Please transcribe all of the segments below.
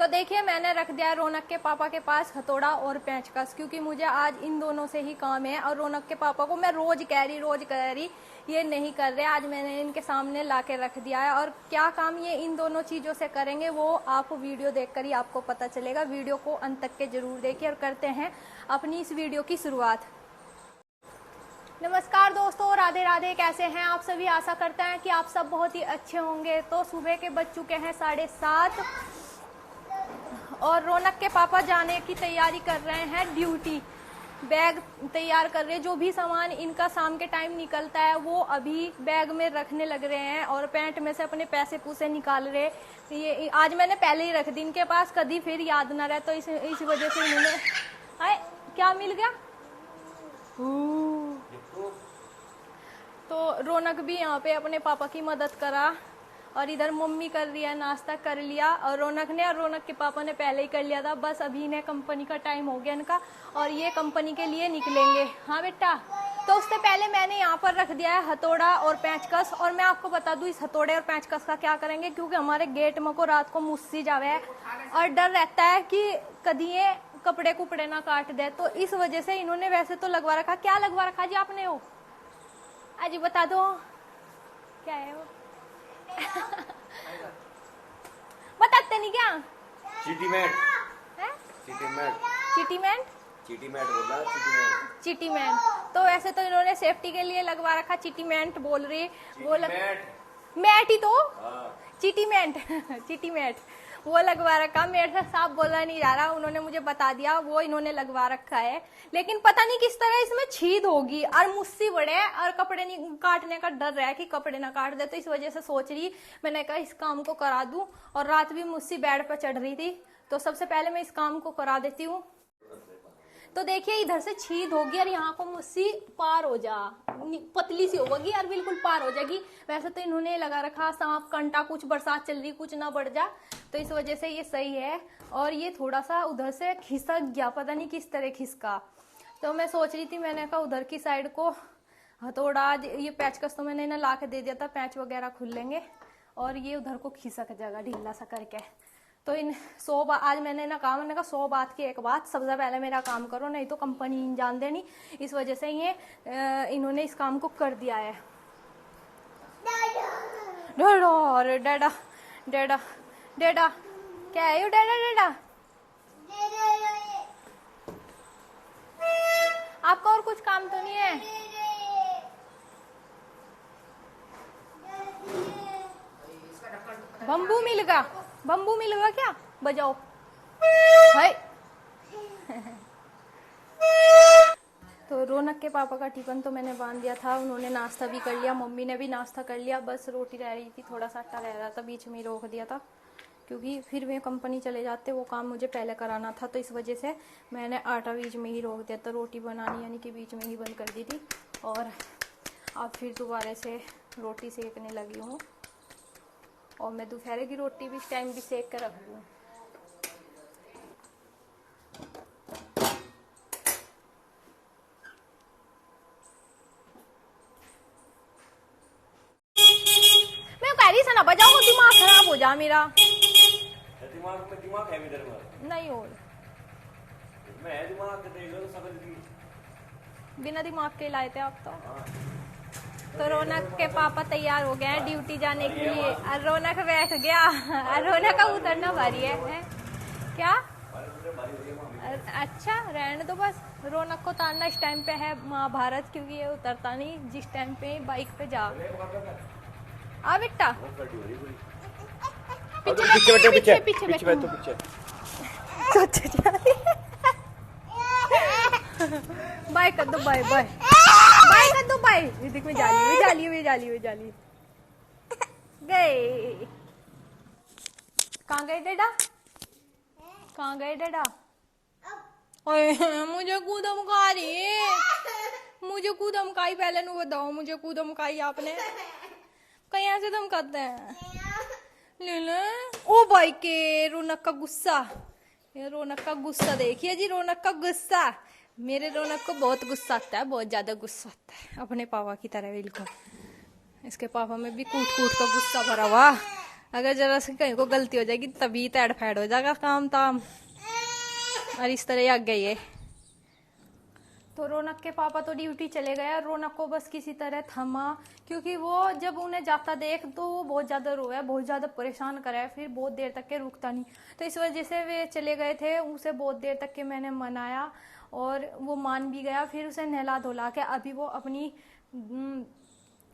तो देखिए मैंने रख दिया रौनक के पापा के पास हथौड़ा और पेंचकस, क्योंकि मुझे आज इन दोनों से ही काम है। और रौनक के पापा को मैं रोज कह रही ये नहीं कर रहे, आज मैंने इनके सामने ला के रख दिया है। और क्या काम ये इन दोनों चीजों से करेंगे वो आप वीडियो देखकर ही आपको पता चलेगा। वीडियो को अंत तक के जरूर देखिए और करते हैं अपनी इस वीडियो की शुरुआत। नमस्कार दोस्तों, राधे राधे। कैसे हैं आप सभी? आशा करते हैं कि आप सब बहुत ही अच्छे होंगे। तो सुबह के बज चुके हैं 7:30 और रौनक के पापा जाने की तैयारी कर रहे हैं ड्यूटी। बैग तैयार कर रहे हैं, जो भी सामान इनका शाम के टाइम निकलता है वो अभी बैग में रखने लग रहे हैं और पैंट में से अपने पैसे पूसे निकाल रहे। ये आज मैंने पहले ही रख दी इनके पास, कभी फिर याद ना रहे, तो इस वजह से इन्होंने क्या मिल गया। तो रौनक भी यहाँ पे अपने पापा की मदद करा और इधर मम्मी कर रही है, नाश्ता कर लिया। और रौनक के पापा ने पहले ही कर लिया था। बस अभी इन्हें कंपनी का टाइम हो गया इनका और ये कंपनी के लिए निकलेंगे। हाँ बेटा, तो उससे पहले मैंने यहाँ पर रख दिया है हथौड़ा और पेंचकस। और मैं आपको बता दूं इस हथौड़े और पेंचकस का क्या करेंगे, क्योंकि हमारे गेट में को रात को मुस्सी जावे है और डर रहता है कि कभी ये कपड़े कुपड़े ना काट दे। तो इस वजह से इन्होंने वैसे तो लगवा रखा। क्या लगवा रखा जी आपने? हो अजी बता दो क्या है वो। बताते नहीं क्या? चीटी मैट बोला, चीटी मैट। तो वैसे तो इन्होंने सेफ्टी के लिए लगवा रखा चीटी मैट बोल रही वो मैट ही तो चीटी मैट वो लगवा रखा। मेरे से साफ बोला नहीं जा रहा, उन्होंने मुझे बता दिया वो इन्होंने लगवा रखा है। लेकिन पता नहीं किस तरह इसमें छीद होगी और मुस्सी बड़े और कपड़े नहीं काटने का डर रहा है कि कपड़े ना काट दे। तो इस वजह से सोच रही मैंने कहा इस काम को करा दूं। और रात भी मुस्सी बेड पर चढ़ रही थी, तो सबसे पहले मैं इस काम को करा देती हूँ। तो देखिए इधर से छीद होगी और यहाँ को मुस्सी पार हो जा, पतली सी होगी और बिल्कुल पार हो जाएगी। वैसे तो इन्होंने लगा रखा सांप कंटा, कुछ बरसात चल रही कुछ ना बढ़ जा, तो इस वजह से ये सही है। और ये थोड़ा सा उधर से खिसक गया, पता नहीं किस तरह खिसका। तो मैं सोच रही थी, मैंने कहा उधर की साइड को हथौड़ा, ये पेचकस तो मैंने इन्हें ला के दे दिया था, पैच वगैरह खुल लेंगे और ये उधर को खिसक जाएगा ढीला सा करके। तो इन 100 बात आज मैंने ना कहा, मैंने कहा 100 बात की एक बात, सबसे पहले मेरा काम करो, नहीं तो कंपनी जान देनी। इस वजह से ये इन्होंने इस काम को कर दिया है। अरे डैडा डैडा डैडा क्या है? डैडा आपका और कुछ काम तो नहीं है? बम्बू मिलेगा क्या? बजाओ भाई। तो रौनक के पापा का टिफिन तो मैंने बांध दिया था, उन्होंने नाश्ता भी कर लिया, मम्मी ने भी नाश्ता कर लिया। बस रोटी रह रही थी, थोड़ा सा आटा रह रहा था, बीच में रोक दिया था क्योंकि फिर वे कंपनी चले जाते, वो काम मुझे पहले कराना था। तो इस वजह से मैंने आटा बीच में ही रोक दिया था, रोटी बनानी यानी कि बीच में ही बंद कर दी थी। और अब फिर दोबारा से रोटी सेकने लगी हूँ और मैं दोपहर की रोटी भी इस टाइम भी सेक कर रख दूँ। मैं कह रही ना बजाओ, दिमाग खराब हो जा मेरा। दिमाग है मेरे में नहीं हो, मैं दिमाग देख लो सब बिना दिमाग के लाए थे आप तो रौनक के पापा तैयार हो गए हैं ड्यूटी जाने के लिए और रौनक बैठ गया और रौनक का उतरना भारी है क्या? अच्छा रहने दो, बस रौनक को उतारना इस टाइम पे है महाभारत, क्योंकि ये उतरता नहीं जिस टाइम पे बाइक पे जा। आ बेटा पीछे बाय कर दो, बाय कर दो, बाय। देख में जाली गए। कहाँ गए डैडा? ओए मुझे कूदम खा रही है, मुझे कूदम खाई। पहले नु बताओ मुझे कूदम खाई आपने? कहीं ऐसे दम करते हैं ले। ओ भाई के रौनक का गुस्सा, ये रौनक का गुस्सा देखिए जी, रौनक का गुस्सा। मेरे रौनक को बहुत गुस्सा आता है, बहुत ज्यादा गुस्सा आता है, अपने पापा की तरह बिल्कुल। इसके पापा में भी कूट का गुस्सा भरा हुआ। अगर जरा से कहीं को गलती हो जाएगी तभी तैड फैड हो जाएगा काम ताम। और इस तरह आग गई है। तो रौनक के पापा तो ड्यूटी चले गए और रौनक को बस किसी तरह थमा, क्योंकि वो जब उन्हें जाता देख तो वो बहुत ज्यादा रोया, बहुत ज्यादा परेशान करा, फिर बहुत देर तक के रुकता नहीं। तो इस वजह से वे चले गए थे, उसे बहुत देर तक के मैंने मनाया और वो मान भी गया। फिर उसे नहला धुला के अभी वो अपनी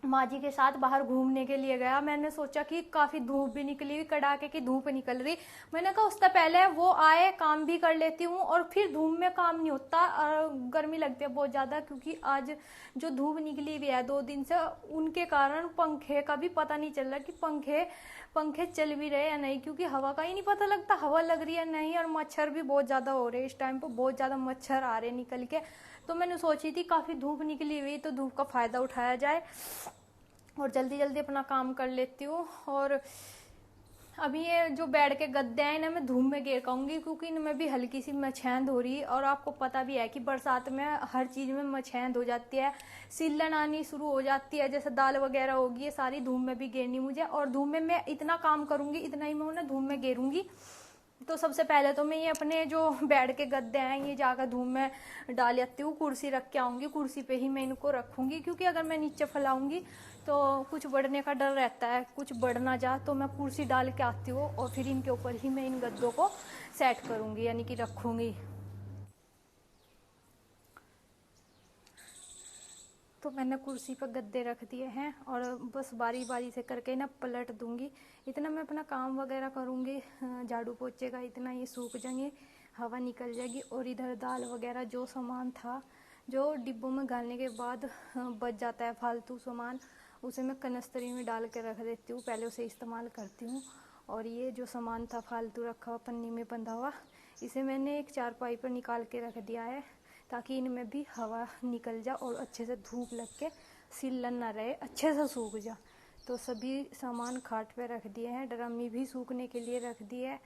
माँ जी के साथ बाहर घूमने के लिए गया। मैंने सोचा कि काफी धूप भी निकली हुई, कड़ाके की धूप निकल रही, मैंने कहा उससे पहले वो आए काम भी कर लेती हूँ। और फिर धूप में काम नहीं होता और गर्मी लगती है बहुत ज्यादा, क्योंकि आज जो धूप निकली हुई है 2 दिन से, उनके कारण पंखे का भी पता नहीं चल रहा कि पंखे चल भी रहे या नहीं, क्योंकि हवा का ही नहीं पता लगता हवा लग रही है नहीं। और मच्छर भी बहुत ज्यादा हो रहे, इस टाइम पर बहुत ज्यादा मच्छर आ रहे निकल के। तो मैंने सोची थी काफी धूप निकली हुई तो धूप का फायदा उठाया जाए और जल्दी जल्दी अपना काम कर लेती हूँ। और अभी ये जो बेड के गद्दे हैं इन्हें मैं धूप में गिर पाऊंगी, क्योंकि इनमें भी हल्की सी मछैंद हो रही है। और आपको पता भी है कि बरसात में हर चीज में मछैंद हो जाती है, सिलन आनी शुरू हो जाती है, जैसे दाल वगैरह होगी, ये सारी धूप में भी गेरनी मुझे। और धूप में मैं इतना काम करूंगी, इतना ही मैं उन्हें धूप में गेरूंगी। तो सबसे पहले तो मैं ये अपने जो बेड के गद्दे हैं ये जाकर धूप में डाल आती हूँ, कुर्सी रख के आऊंगी, कुर्सी पे ही मैं इनको रखूंगी, क्योंकि अगर मैं नीचे फैलाऊंगी तो कुछ बढ़ने का डर रहता है, कुछ बढ़ ना जा। तो मैं कुर्सी डाल के आती हूँ और फिर इनके ऊपर ही मैं इन गद्दों को सेट करूंगी, यानी कि रखूंगी। तो मैंने कुर्सी पर गद्दे रख दिए हैं और बस बारी बारी से करके ना पलट दूंगी। इतना मैं अपना काम वगैरह करूंगी, झाड़ू पोछे का इतना ये सूख जाएंगे, हवा निकल जाएगी। और इधर दाल वगैरह जो सामान था जो डिब्बों में डालने के बाद बच जाता है फालतू सामान, उसे मैं कनस्तरी में डाल के रख देती हूँ, पहले उसे इस्तेमाल करती हूँ। और ये जो सामान था फालतू रखा हुआ पन्नी में बंधा हुआ, इसे मैंने एक चारपाई पर निकाल के रख दिया है, ताकि इनमें भी हवा निकल जा और अच्छे से धूप लग के सिलन ना रहे, अच्छे से सूख जा। तो सभी सामान खाट पे रख दिए हैं, ड्रमी भी सूखने के लिए रख दिए है।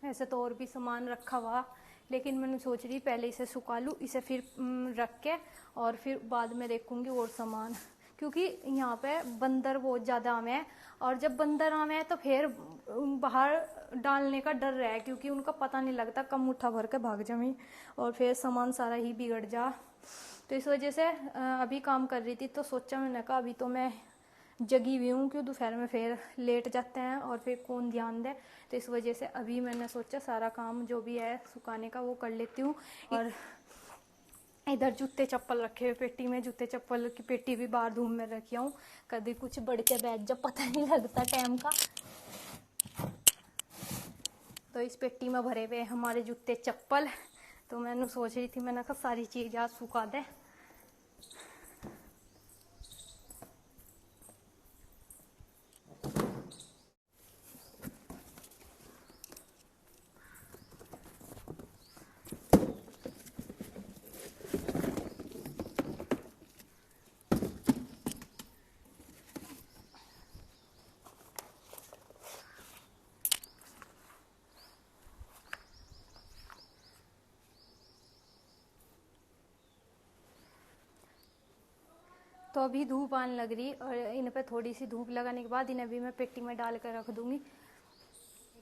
ऐसे तो और भी सामान रखा हुआ, लेकिन मैंने सोच रही पहले इसे सुखा लूँ, इसे फिर रख के और फिर बाद में देखूंगी और सामान, क्योंकि यहाँ पे बंदर बहुत ज़्यादा आवे हैं। और जब बंदर आवे हैं तो फिर बाहर डालने का डर रहा है, क्योंकि उनका पता नहीं लगता, कम उठा भर के भाग जाए और फिर सामान सारा ही बिगड़ जा। तो इस वजह से अभी काम कर रही थी तो सोचा, मैंने कहा अभी तो मैं जगी हुई हूँ, क्यों दोपहर में फिर लेट जाते हैं और फिर कौन ध्यान दे। तो इस वजह से अभी मैंने सोचा सारा काम जो भी है सुखाने का वो कर लेती हूँ। और इधर जूते चप्पल रखे हुए पेटी में, जूते चप्पल की पेटी भी बाहर धूप में रखी हूँ, कभी कुछ बढ़ के बैठ जा, पता नहीं लगता टाइम का। तो इस पेटी में भरे हुए हमारे जूते चप्पल। तो मैंने सोच रही थी, मैंने कहा सारी चीज आज सुखा दे। तो अभी धूप आने लग रही और इन पे थोड़ी सी धूप लगाने के बाद इन्हें भी मैं पेटी में डाल कर रख दूंगी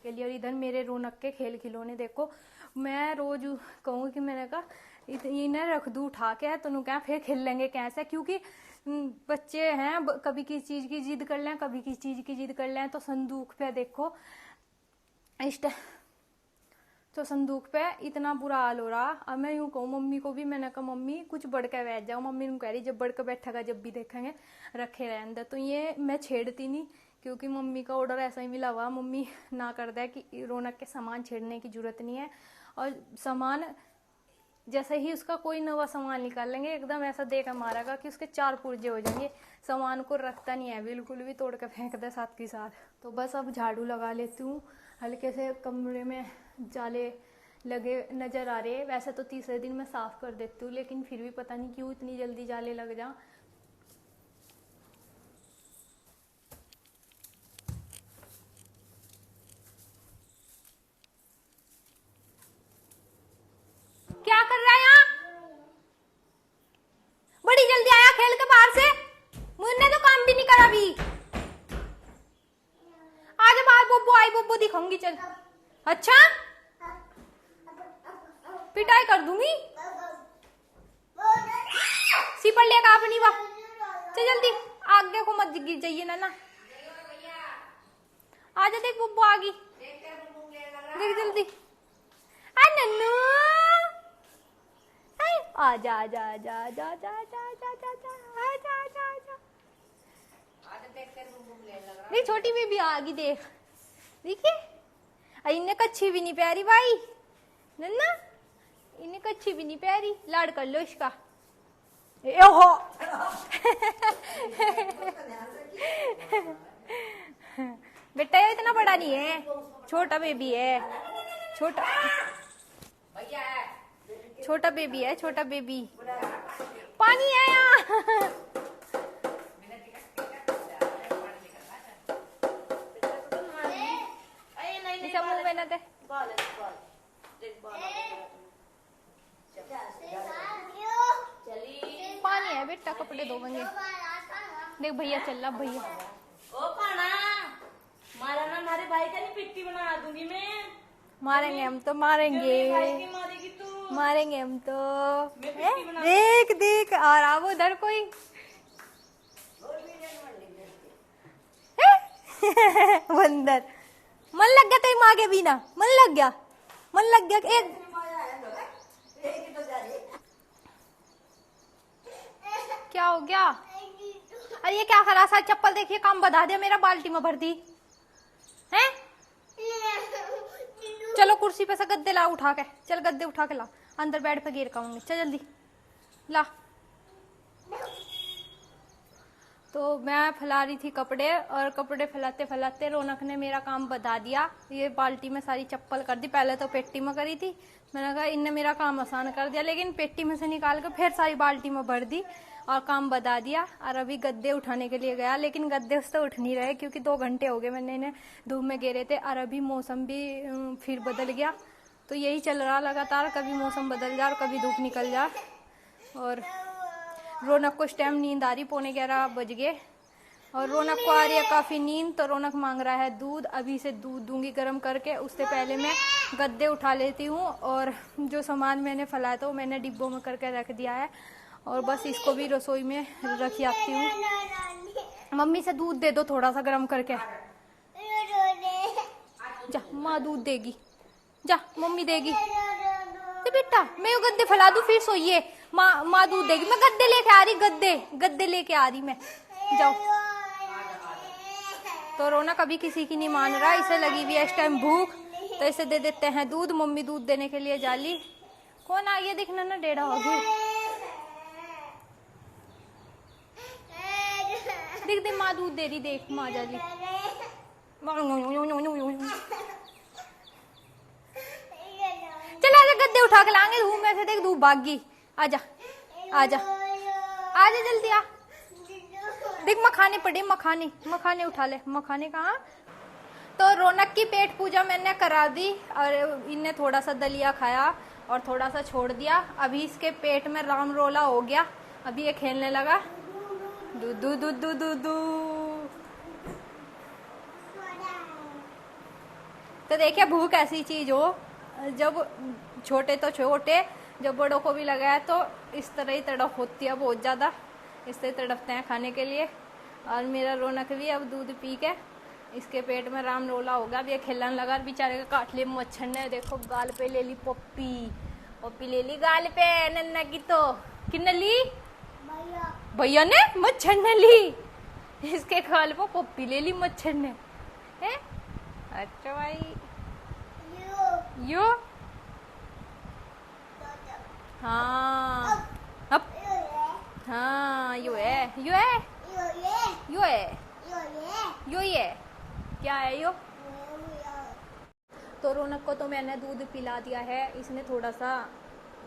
के लिए। और इधर मेरे रौनक के खेल खिलौने देखो, मैं रोज कहूँगी कि मैंने कहा इन्हें रख दूँ उठा के, तो क्या फिर खेल लेंगे कैसे, क्योंकि बच्चे हैं, कभी किसी चीज की जिद कर लें, कभी किसी चीज की जिद कर लें। तो संदूक पे देखो तो संदूक पे इतना बुरा हाल हो रहा। अब मैं यूं कहूँ मम्मी को भी, मैंने कहा मम्मी कुछ बढ़ के बैठ जाओ, मम्मी ने कह रही जब बढ़ के बैठेगा जब भी देखेंगे रखे रहे अंदर। तो ये मैं छेड़ती नहीं, क्योंकि मम्मी का ऑर्डर ऐसा ही मिला हुआ, मम्मी ना कर दे कि रौनक के सामान छेड़ने की जरूरत नहीं है। और सामान जैसे ही उसका कोई नवा सामान निकाल लेंगे एकदम ऐसा देकर मारेगा कि उसके 4 पुर्जे हो जाएंगे, सामान को रखता नहीं है बिल्कुल भी, तोड़ के फेंक दे साथ के साथ। तो बस अब झाड़ू लगा लेती हूँ, हल्के से कमरे में जाले लगे नजर आ रहे। वैसे तो तीसरे दिन मैं साफ कर देती हूँ, लेकिन फिर भी पता नहीं क्यों इतनी जल्दी जाले लग जा। बुब्बू दिखाऊंगी, चल। अच्छा पिटाई कर दूंगी। सिपड़ लेगा अपनी वाह, चल जल्दी, आगे को मत गिर जाइए ना। आजा, देख बुब्बू आ गई, देख जल्दी। आ नन्नू, आजा आजा आजा आजा आजा आजा आजा आजा आजा आजा आजा। देख छोटी बेबी आ गई, देख देखिए। इन्हें कच्छी भी नहीं प्यारी भाई नन्ना, इन्हें कच्छी भी नहीं प्यारी। लाड कर लो इसका। ओहो बेटा ये इतना बड़ा नहीं है, छोटा बेबी है, छोटा छोटा बेबी है, छोटा बेबी। पानी आया। मुंह में ना दे। पानी है बेटा, कपड़े धोएंगे। देख भैया चल रहा, भैया। ओ पाना, मारा ना मारे भाई का नहीं, पिट्टी बना दूंगी मैं। मारेंगे हम तो, मारेंगे मारेगी तू। मारेंगे हम तो। देख देख, और आओ उधर कोई। बंदर, मन लग गया तेरी माँ के बिना, मन लग गया, मन लग गया। एक क्या हो गया? अरे ये क्या करा, सारी चप्पल देखिए काम बता दिया मेरा, बाल्टी में भर दी है। चलो कुर्सी पे से गद्दे ला उठा के, चल गद्दे उठा के ला, अंदर बेड पे गिर खाऊंगी, चल जल्दी ला। तो मैं फैला रही थी कपड़े, और कपड़े फैलाते फैलाते रौनक ने मेरा काम बता दिया। ये बाल्टी में सारी चप्पल कर दी, पहले तो पेटी में करी थी, मैंने कहा इनने मेरा काम आसान कर दिया, लेकिन पेटी में से निकाल कर फिर सारी बाल्टी में भर दी और काम बता दिया। और अभी गद्दे उठाने के लिए गया, लेकिन गद्दे उससे उठ नहीं रहे क्योंकि 2 घंटे हो गए मैंने इन्हें धूप में गिरे थे। और अभी मौसम भी फिर बदल गया, तो यही चल रहा लगातार, कभी मौसम बदल जाए और कभी धूप निकल जाए। और रौनक को इस टाइम नींद आ रही, 11:15 बज गए, और रौनक को आ रही है काफ़ी नींद। तो रौनक मांग रहा है दूध, अभी से दूध दूंगी गर्म करके। उससे पहले मैं गद्दे उठा लेती हूँ, और जो सामान मैंने फैलाया था वो मैंने डिब्बों में करके रख दिया है, और बस इसको भी रसोई में रख आती हूँ। मम्मी से दूध दे दो थोड़ा सा गर्म करके। जा, माँ दूध देगी, जा मम्मी देगी। तो बेटा मैं वो गद्दे फैला दूं फिर सोइए, माँ दूध देगी। मैं गद्दे लेके आ रही, गद्दे लेके आ रही मैं, जाओ। तो रौनक अभी किसी की नहीं मान रहा, इसे लगी हुई है इस टाइम भूख, तो इसे दे देते हैं दूध। मम्मी दूध देने के लिए जाली। कौन आ गया दिखना ना, डेढ़ा हो गई। देख दे, माँ दूध दे रही, देख माँ जाली। चल आजा, गद्दे उठा के लाएंगे धूप में से। देख धूप भाग गई, आजा आजा आजा जल्दी आ। देख मखाने पड़े, मखाने उठा ले। मखाने कहाँ? तो रौनक की पेट पूजा मैंने करा दी, और इनने थोड़ा सा दलिया खाया और थोड़ा सा छोड़ दिया। अभी इसके पेट में राम रोला हो गया, अभी ये खेलने लगा। दूधू दूधू दूधू। तो देखिए भूख ऐसी चीज हो, जब छोटे तो छोटे, जब बड़ों को भी लगा है तो इस तरह ही तड़प होती है बहुत ज्यादा, इससे तड़पते हैं खाने के लिए। और मेरा रौनक भी अब दूध पी के इसके पेट में राम रोला होगा, अब ये खेलने लगा। बेचारे का काट ले मच्छर ने, देखो गाल पे ले ली पप्पी ले ली गाल पे नन्ना की। तो किन्ने ली? भैया ने, मच्छर ने ली इसके गाल पे, पप्पी ले ली मच्छर ने है। अच्छा भाई यो हाँ अब हाँ यो है क्या है यो? तो रौनक को तो मैंने दूध पिला दिया है। इसने थोड़ा सा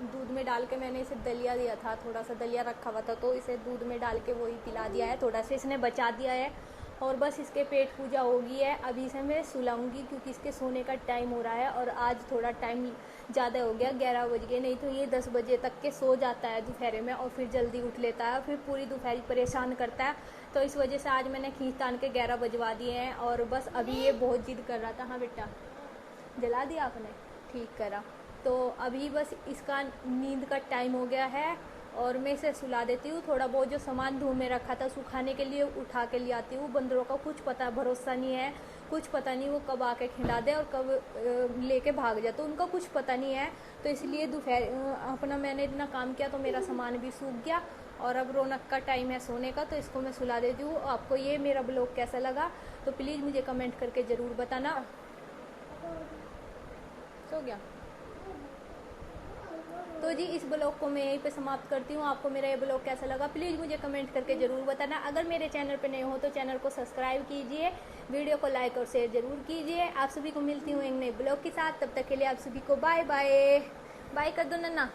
दूध में डाल के, मैंने इसे दलिया दिया था, थोड़ा सा दलिया रखा हुआ था, तो इसे दूध में डाल के वही पिला दिया है, थोड़ा सा इसने बचा दिया है। और बस इसके पेट पूजा हो गई है। अभी इसे मैं सुलाऊंगी क्योंकि इसके सोने का टाइम हो रहा है, और आज थोड़ा टाइम ज़्यादा हो गया, 11 बज गए। नहीं तो ये 10 बजे तक के सो जाता है दोपहर में, और फिर जल्दी उठ लेता है, फिर पूरी दोपहर परेशान करता है। तो इस वजह से आज मैंने खींच तान के 11 बजवा दिए हैं। और बस अभी ये बहुत जिद कर रहा था। हाँ बेटा, जला दिया आपने, ठीक करा। तो अभी बस इसका नींद का टाइम हो गया है और मैं इसे सुला देती हूँ। थोड़ा बहुत जो सामान धूम में रखा था सुखाने के लिए उठा के ले आती हूँ। बंदरों का कुछ पता भरोसा नहीं है, कुछ पता नहीं वो कब आके खिला दे और कब लेके भाग जाए, तो उनका कुछ पता नहीं है। तो इसलिए दोपहर अपना मैंने इतना काम किया तो मेरा सामान भी सूख गया। और अब रौनक का टाइम है सोने का, तो इसको मैं सुला देती हूँ। आपको ये मेरा ब्लॉग कैसा लगा तो प्लीज़ मुझे कमेंट करके ज़रूर बताना। सो गया तो जी इस ब्लॉग को मैं यहीं पे समाप्त करती हूँ। आपको मेरा ये ब्लॉग कैसा लगा प्लीज़ मुझे कमेंट करके ज़रूर बताना। अगर मेरे चैनल पे नए हो तो चैनल को सब्सक्राइब कीजिए, वीडियो को लाइक और शेयर ज़रूर कीजिए। आप सभी को मिलती हूँ एक नए ब्लॉग के साथ। तब तक के लिए आप सभी को बाय बाय। बाय कर दो नन्ना।